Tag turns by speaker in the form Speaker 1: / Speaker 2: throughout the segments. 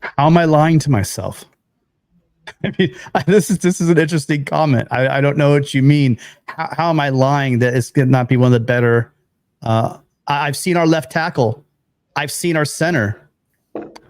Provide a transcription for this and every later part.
Speaker 1: How am I lying to myself? I mean, this is an interesting comment. I don't know what you mean. How am I lying that it's going to not be one of the better? I've seen our left tackle. I've seen our center.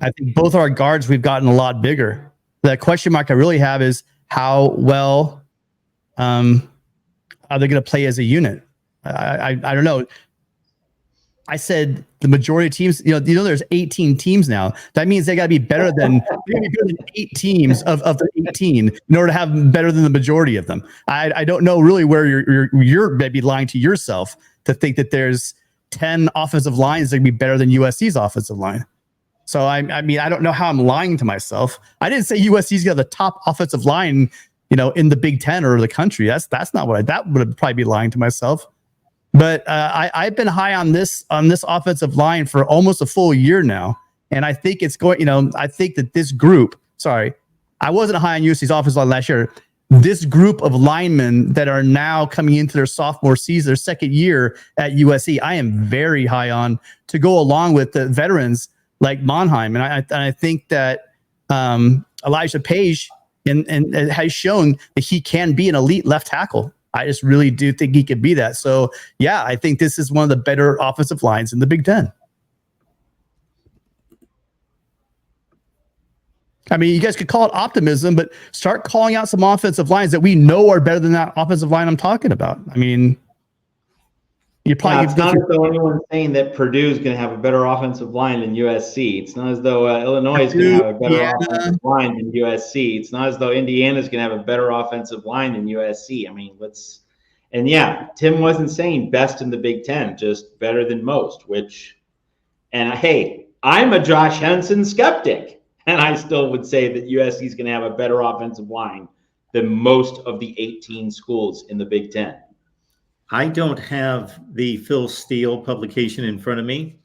Speaker 1: I think both our guards, we've gotten a lot bigger. The question mark I really have is how well are they going to play as a unit? I don't know. I said the majority of teams, there's 18 teams now. That means they got to be better than 8 teams of the 18 in order to have better than the majority of them. I don't know really where you're maybe lying to yourself to think that there's 10 offensive lines that can be better than USC's offensive line. So I mean, I don't know how I'm lying to myself. I didn't say USC's got the top offensive line, in the Big Ten or the country. That's not what that would probably be lying to myself. But I've been high on this offensive line for almost a full year now, and I think it's going. I think that this group. Sorry, I wasn't high on USC's offensive line last year. This group of linemen that are now coming into their sophomore season, their second year at USC, I am very high on to go along with the veterans like Monheim, and I think that Elijah Page and has shown that he can be an elite left tackle. I just really do think he could be that. So, yeah, I think this is one of the better offensive lines in the Big Ten. I mean, you guys could call it optimism, but start calling out some offensive lines that we know are better than that offensive line I'm talking about. I mean, you probably
Speaker 2: it's not as though anyone's saying that Purdue is going to have a better offensive line than USC. It's not as though Illinois is going to have a better offensive line than USC. It's not as though Indiana is going to have a better offensive line than USC. I mean, Tim wasn't saying best in the Big Ten, just better than most, hey, I'm a Josh Henson skeptic, and I still would say that USC is going to have a better offensive line than most of the 18 schools in the Big Ten.
Speaker 3: I don't have the Phil Steele publication in front of me,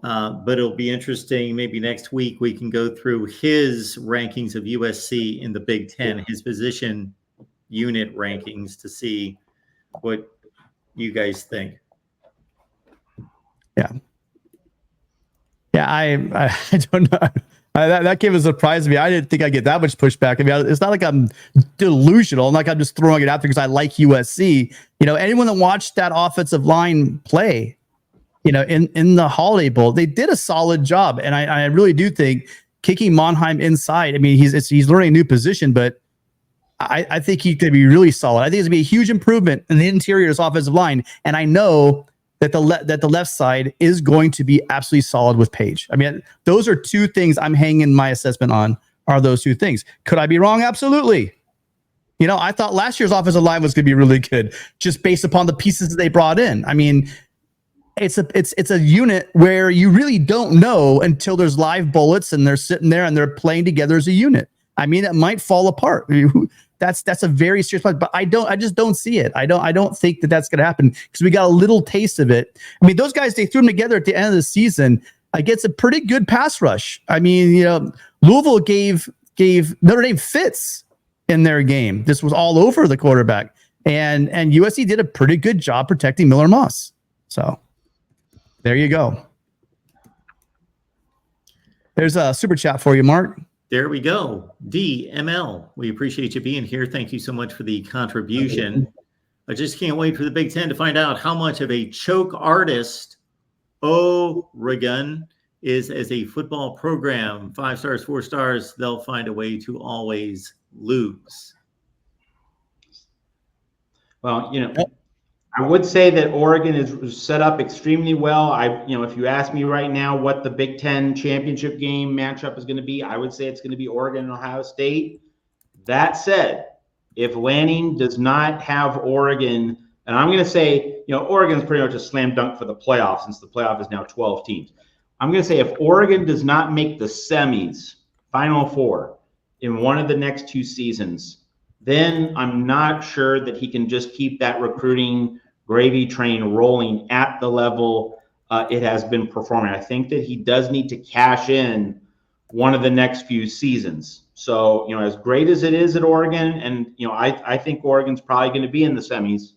Speaker 3: but it'll be interesting. Maybe next week we can go through his rankings of USC in the Big Ten, his position unit rankings, to see what you guys think.
Speaker 1: Yeah. Yeah, I don't know. That came as a surprise to me. I didn't think I'd get that much pushback. I mean, it's not like I'm delusional. Like I'm just throwing it out there because I like USC. Anyone that watched that offensive line play, in the Holiday Bowl, they did a solid job. And I really do think kicking Monheim inside, I mean, he's learning a new position, but I think he could be really solid. I think it's going to be a huge improvement in the interior of this offensive line. And I know that the left side is going to be absolutely solid with Page. I mean, those are two things I'm hanging my assessment on, are those two things. Could I be wrong? Absolutely. I thought last year's offensive line was going to be really good just based upon the pieces that they brought in. I mean, it's a unit where you really don't know until there's live bullets and they're sitting there and they're playing together as a unit. I mean, it might fall apart. That's a very serious point, but I just don't see it. I don't think that that's going to happen because we got a little taste of it. I mean, those guys, they threw them together at the end of the season against a pretty good pass rush. I mean, Louisville gave Notre Dame fits in their game. This was all over the quarterback, and USC did a pretty good job protecting Miller Moss. So there you go. There's a super chat for you, Mark.
Speaker 3: There we go. DML, we appreciate you being here. Thank you so much for the contribution. I just can't wait for the Big Ten to find out how much of a choke artist Oregon is as a football program. 5 stars, 4 stars, they'll find a way to always lose.
Speaker 2: Well, I would say that Oregon is set up extremely well. If you ask me right now what the Big Ten championship game matchup is going to be, I would say it's going to be Oregon and Ohio State. That said, if Lanning does not have Oregon, and I'm going to say, Oregon's pretty much a slam dunk for the playoff since the playoff is now 12 teams. I'm going to say if Oregon does not make the semis, Final Four, in one of the next 2 seasons, then I'm not sure that he can just keep that recruiting gravy train rolling at the level it has been performing. I think that he does need to cash in one of the next few seasons. So, as great as it is at Oregon, and, I think Oregon's probably going to be in the semis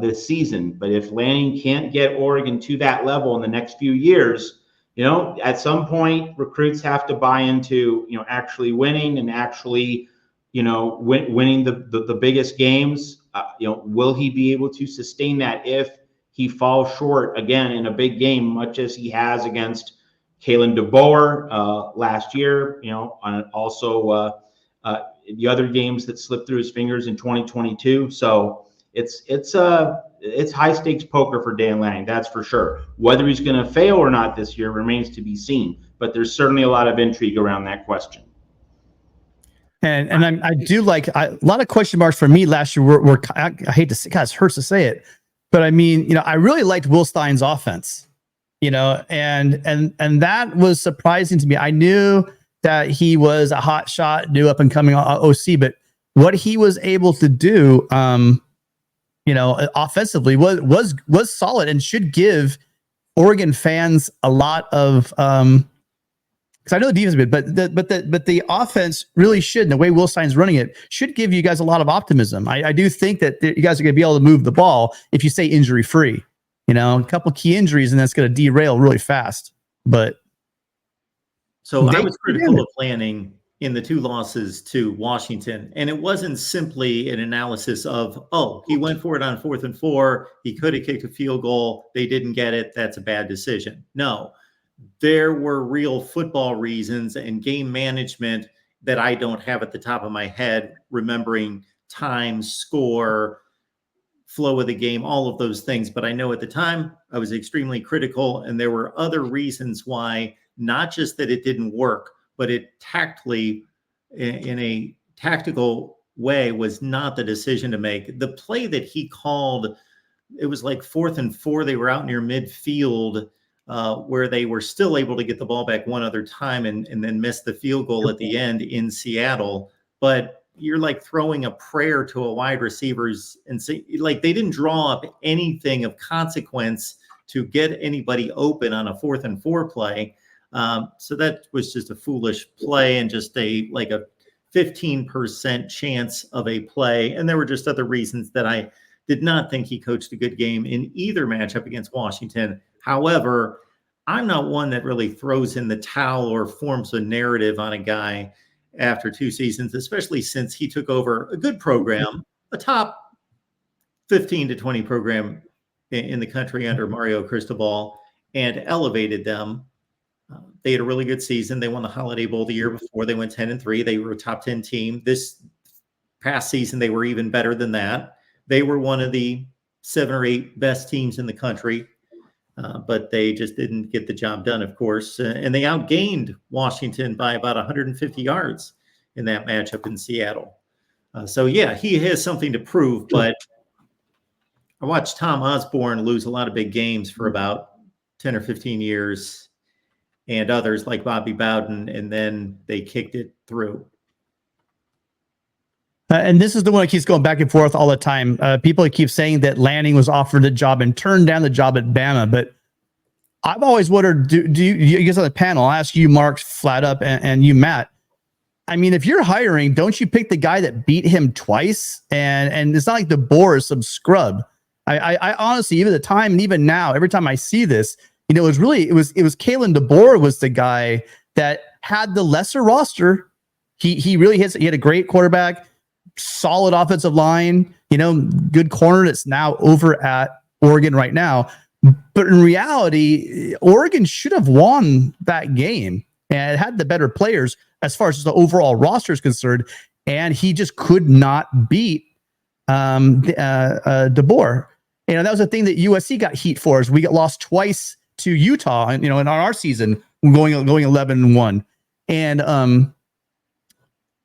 Speaker 2: this season. But if Lanning can't get Oregon to that level in the next few years, at some point recruits have to buy into, actually winning and actually, winning the biggest games. Will he be able to sustain that if he falls short again in a big game, much as he has against Kalen DeBoer last year, on also the other games that slipped through his fingers in 2022. So it's high stakes poker for Dan Lanning, that's for sure. Whether he's going to fail or not this year remains to be seen, but there's certainly a lot of intrigue around that question.
Speaker 1: And I do like a lot of question marks for me last year were I hate to say, guys, hurts to say it, but I mean, I really liked Will Stein's offense, and that was surprising to me. I knew that he was a hot shot, new up and coming OC, but what he was able to do, offensively was solid and should give Oregon fans a lot of, because I know the defense bit, but the offense really should, and the way Will Stein's running it, should give you guys a lot of optimism. I do think that you guys are going to be able to move the ball if you stay injury free. A couple key injuries, and that's going to derail really fast. But
Speaker 3: so I was critical of Lanning in the 2 losses to Washington, and it wasn't simply an analysis of, he went for it on 4th and 4, he could have kicked a field goal, they didn't get it, that's a bad decision. No. There were real football reasons and game management that I don't have at the top of my head, remembering time, score, flow of the game, all of those things. But I know at the time I was extremely critical, and there were other reasons why, not just that it didn't work, but it tactfully, in a tactical way, was not the decision to make. The play that he called, it was like 4th and 4. They were out near midfield, where they were still able to get the ball back one other time and then miss the field goal at the end in Seattle. But you're like throwing a prayer to a wide receivers and say, like, they didn't draw up anything of consequence to get anybody open on a 4th and 4 play. So that was just a foolish play and just a 15% chance of a play. And there were just other reasons that I did not think he coached a good game in either matchup against Washington. However, I'm not one that really throws in the towel or forms a narrative on a guy after 2 seasons, especially since he took over a good program, a top 15 to 20 program in the country under Mario Cristobal, and elevated them. They had a really good season. They won the Holiday Bowl the year before. They went 10-3. They were a top 10 team. This past season, they were even better than that. They were one of the 7 or 8 best teams in the country. But they just didn't get the job done, of course. And they outgained Washington by about 150 yards in that matchup in Seattle. So, yeah, he has something to prove. But I watched Tom Osborne lose a lot of big games for about 10 or 15 years, and others like Bobby Bowden, and then they kicked it through.
Speaker 1: And this is the one that keeps going back and forth all the time. People keep saying that Lanning was offered the job and turned down the job at Bama. But I've always wondered, do you guys on the panel, I'll ask you, Mark, flat up, and you, Matt. I mean, if you're hiring, don't you pick the guy that beat him twice? And it's not like DeBoer is some scrub. I honestly, even at the time and even now, every time I see this, it was Kalen DeBoer was the guy that had the lesser roster. He had a great quarterback, solid offensive line, good corner that's now over at Oregon right now. But in reality, Oregon should have won that game and had the better players as far as the overall roster is concerned. And he just could not beat DeBoer. That was a thing that USC got heat for, is we got lost twice to Utah, and in our season going 11-1. And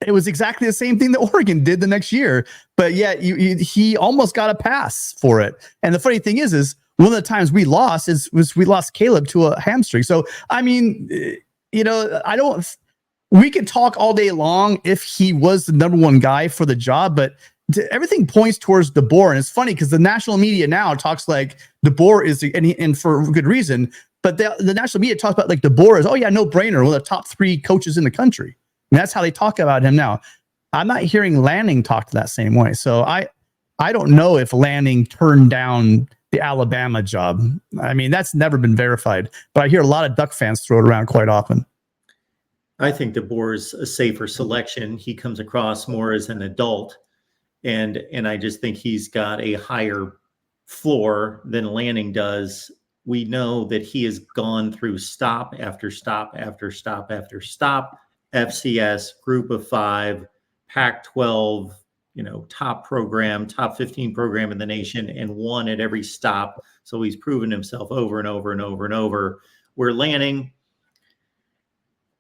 Speaker 1: it was exactly the same thing that Oregon did the next year, but yet he almost got a pass for it. And the funny thing is one of the times we lost was we lost Caleb to a hamstring. So I mean, we could talk all day long if he was the number one guy for the job, but everything points towards DeBoer. And it's funny because the national media now talks like DeBoer is, and for good reason, but the national media talks about like DeBoer is, no brainer, one of the top 3 coaches in the country. And that's how they talk about him now. I'm not hearing Lanning talk that same way. So I don't know if Lanning turned down the Alabama job. I mean, that's never been verified, but I hear a lot of Duck fans throw it around quite often.
Speaker 3: I think DeBoer's a safer selection. He comes across more as an adult, and I just think he's got a higher floor than Lanning does. We know that he has gone through stop after stop after stop after stop, FCS, Group of Five, Pac-12, top program, top 15 program in the nation, and won at every stop. So he's proven himself over and over and over and over. Where Lanning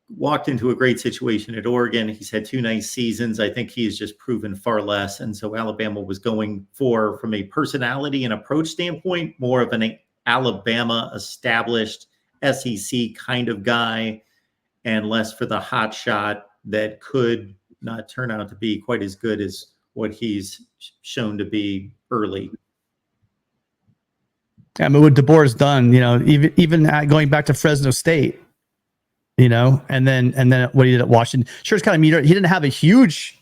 Speaker 3: walked into a great situation at Oregon. He's had 2 nice seasons. I think he has just proven far less. And so Alabama was going for, from a personality and approach standpoint, more of an Alabama established SEC kind of guy, and less for the hot shot that could not turn out to be quite as good as what he's shown to be early.
Speaker 1: I mean, what DeBoer's done, even going back to Fresno State, and then what he did at Washington. Sure, it's kind of meaner. He didn't have a huge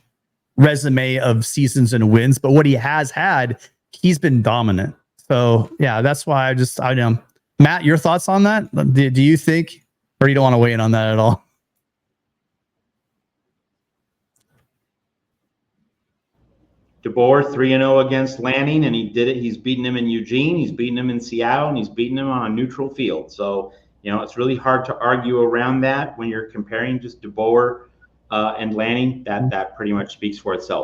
Speaker 1: resume of seasons and wins, but what he has had, he's been dominant. So yeah, that's why I know. Matt, your thoughts on that? Do you think, or you don't want to weigh in on that at all?
Speaker 2: DeBoer 3-0 against Lanning, and he did it. He's beaten him in Eugene, he's beaten him in Seattle, and he's beaten him on a neutral field. So, it's really hard to argue around that when you're comparing just DeBoer and Lanning. That pretty much speaks for itself.